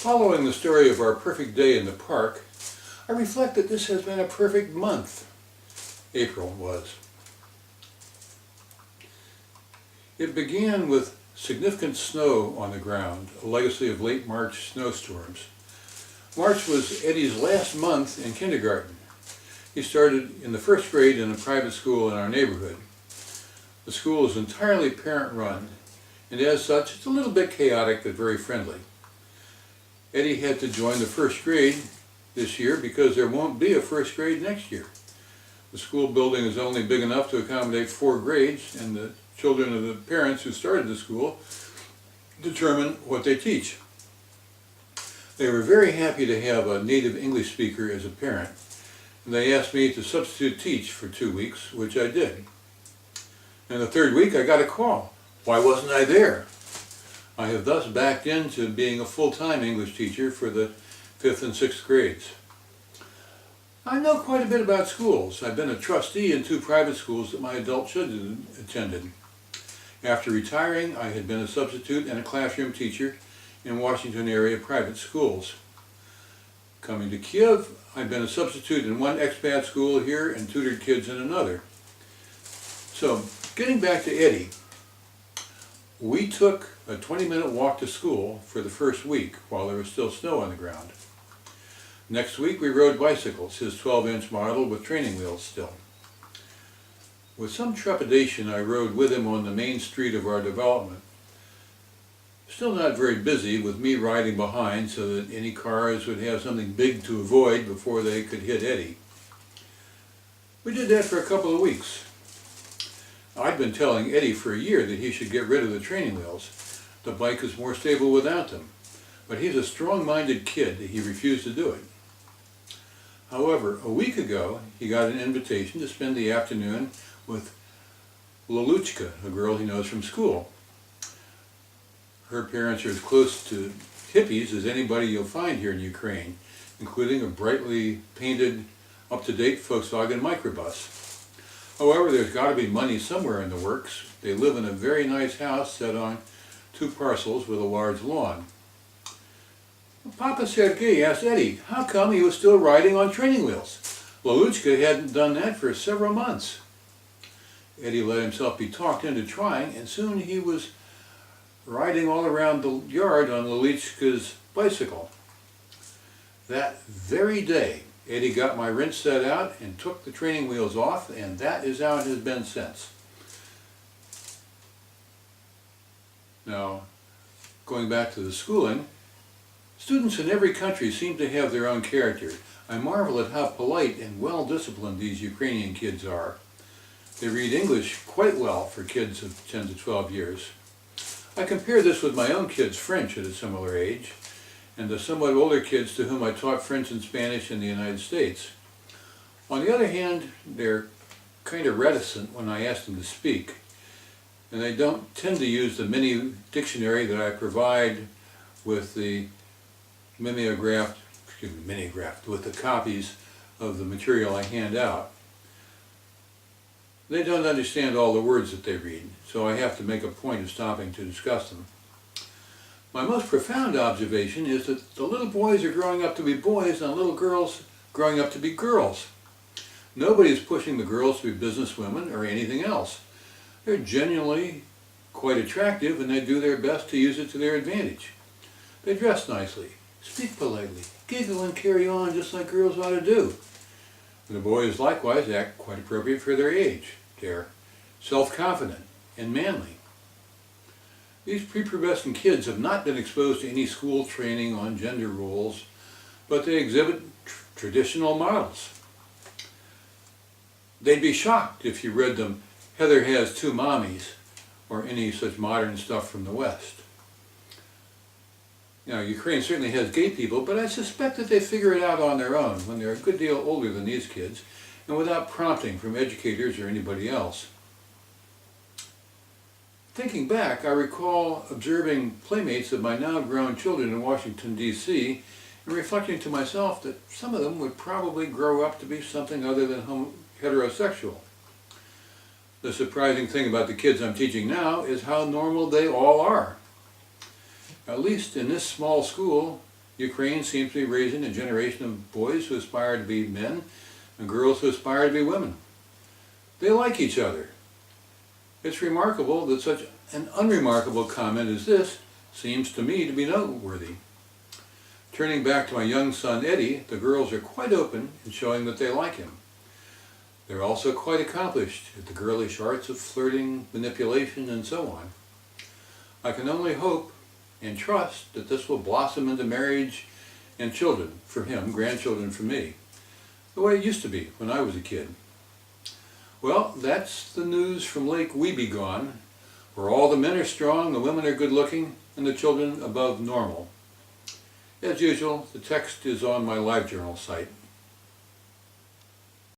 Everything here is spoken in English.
Following the story of our perfect day in the park, I reflect that this has been a perfect month. April was. It began with significant snow on the ground, a legacy of late March snowstorms. March was Eddie's last month in kindergarten. He started in the first grade in a private school in our neighborhood. The school is entirely parent-run, and as such, it's a little bit chaotic but very friendly. Eddie had to join the first grade this year because there won't be a first grade next year. The school building is only big enough to accommodate 4 grades, and the children of the parents who started the school determine what they teach. They were very happy to have a native English speaker as a parent, and they asked me to substitute teach for 2 weeks, which I did. In the 3rd week I got a call. Why wasn't I there? I have thus backed into being a full-time English teacher for the 5th and 6th grades. I know quite a bit about schools. I've been a trustee in 2 private schools that my adult children attended. After retiring, I had been a substitute and a classroom teacher in Washington area private schools. Coming to Kiev, I've been a substitute in 1 expat school here and tutored kids in another. So, getting back to Eddie, we took a 20-minute walk to school for the first week while there was still snow on the ground. Next week we rode bicycles, his 12-inch model with training wheels still. With some trepidation I rode with him on the main street of our development. Still not very busy, with me riding behind so that any cars would have something big to avoid before they could hit Eddie. We did that for a couple of weeks. I'd been telling Eddie for a year that he should get rid of the training wheels. The bike is more stable without them. But he's a strong-minded kid. He refused to do it. However, a week ago, he got an invitation to spend the afternoon with Leluchka, a girl he knows from school. Her parents are as close to hippies as anybody you'll find here in Ukraine, including a brightly painted, up-to-date Volkswagen microbus. However, there's got to be money somewhere in the works. They live in a very nice house set on 2 parcels with a large lawn. Papa Sergei asked Eddie how come he was still riding on training wheels. Leluchka hadn't done that for several months. Eddie let himself be talked into trying, and soon he was riding all around the yard on Leluchka's bicycle. That very day, Eddie got my wrench set out and took the training wheels off, and that is how it has been since. Now, going back to the schooling, students in every country seem to have their own character. I marvel at how polite and well-disciplined these Ukrainian kids are. They read English quite well for kids of 10 to 12 years. I compare this with my own kids' French at a similar age, and the somewhat older kids to whom I taught French and Spanish in the United States. On the other hand, they're kind of reticent when I ask them to speak, and they don't tend to use the mini dictionary that I provide with the mimeographed, with the copies of the material I hand out. They don't understand all the words that they read, so I have to make a point of stopping to discuss them. My most profound observation is that the little boys are growing up to be boys and little girls growing up to be girls. Nobody is pushing the girls to be businesswomen or anything else. They're genuinely quite attractive, and they do their best to use it to their advantage. They dress nicely, speak politely, giggle and carry on just like girls ought to do. The boys likewise act quite appropriate for their age. They're self-confident and manly. These prepubescent kids have not been exposed to any school training on gender roles, but they exhibit traditional models. They'd be shocked if you read them, Heather has 2 mommies, or any such modern stuff from the West. Now, Ukraine certainly has gay people, but I suspect that they figure it out on their own when they're a good deal older than these kids, and without prompting from educators or anybody else. Thinking back, I recall observing playmates of my now grown children in Washington, D.C., and reflecting to myself that some of them would probably grow up to be something other than heterosexual. The surprising thing about the kids I'm teaching now is how normal they all are. At least in this small school, Ukraine seems to be raising a generation of boys who aspire to be men and girls who aspire to be women. They like each other. It's remarkable that such an unremarkable comment as this seems to me to be noteworthy. Turning back to my young son Eddie, the girls are quite open in showing that they like him. They're also quite accomplished at the girlish arts of flirting, manipulation, and so on. I can only hope and trust that this will blossom into marriage and children for him, grandchildren for me, the way it used to be when I was a kid. Well, that's the news from Lake Woebegone, where all the men are strong, the women are good looking, and the children above normal. As usual, the text is on my LiveJournal site.